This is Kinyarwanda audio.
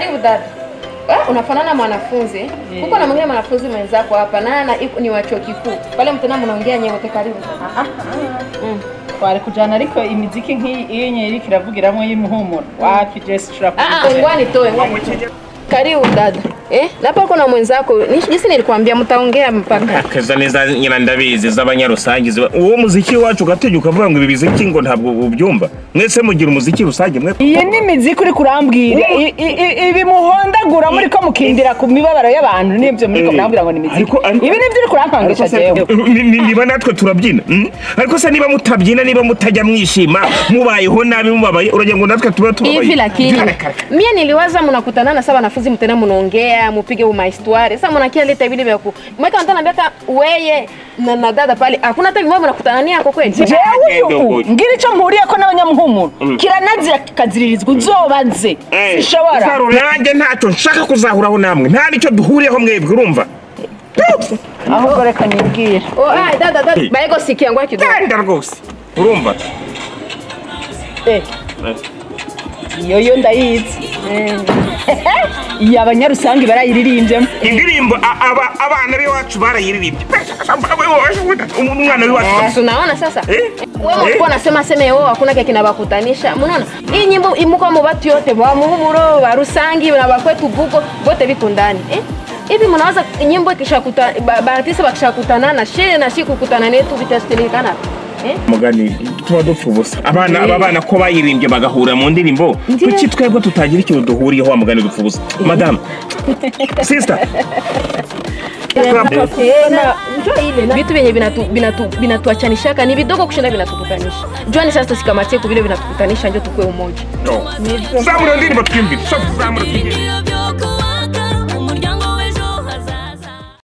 Karibu dada. Unafanana mwanafunzi. Huko na mwingine mwanafunzi mwenzako hapa na ni wa chuo kikuu. Pale mtana mnaongea nyewe wote karibu. Twari kujana ariko imiziki nk'iyi nyeri kiravugiramwe y'umuhumuro. Wapi gesture. Ngwani toe. Karibu dada. Napa kuna mwenzako. Nisi nilikwambia mtaongea mpaka. Kaza neza nyina ndabizi z'abanyarusangizi. Uwo muziki wacu gateje ukavuga ngo ibi biziki ngo ntabwo ubyumva. Mwese mugira umuziki rusange mwe. Iyi ni miziki uri kurambwira. Ibi muhondagura muri ko mukindira ku mibabaro y'abantu nibyo muri ko murambwira ngo ni miziki. Ibi nibyo uri kurampangisha jewe. Niba natwe turabyina. Ariko se niba mutabyina niba mutajya mwishima mubayeho nabi mubabaye uragira ngo natwe tuba tubabaye. Hivi lakini mimi niliwaza mnakutana na saba wanafunzi mtena mnaongea mupige uma histoire. Sasa mnakia leta vile vya ku. Mweka mtana mbeka weye na dada pale. Hakuna hata vimwe mnakutana ni yako kweli. Jewe ngiri cyo mpuriye ko n'abanyamuhumuro. Kiranazira kikaziririzwa uzobaze. Sishobora. Saro yanjye ntacyo nshaka kuzahuraho namwe. Nta nicyo duhuriyeho mwebwe urumva. Aho goreka nibwira. Dada bayego sikia ngwa kidogo. Danda rwose. Urumva? Yoyo ndayizi. Iya abanyarusangi barayiririmbye. Indirimbo abana b'iwacu barayiririmbye. Umwana w'iwacu. Unaona sasa? Wewe ulikuwa unasema hakuna kile kinabakutanisha. Unaona? Hii nyimbo imuko mu batu yote ba muhumuro, barusangi na bakwetu bugo bote biko ndani. Hivi mnawaza nyimbo ikishakuta bahatisi bakishakutana na shehe na siku kukutana netu vitasilikana. Mugani tuba dupfubusa abana ko bayirimbye bagahura mu ndirimbo kuki twebwe tutagira ikintu duhuriyeho mugani dupfubusa madam sister njoo ile vitu vyenye vinatuachanishaka ni vidogo kushinda vinatukutanisha. Njoo sasa sikamatie kwa vile vinatukutanisha njoo tukue umoja. Samura ndirimbo twimbi.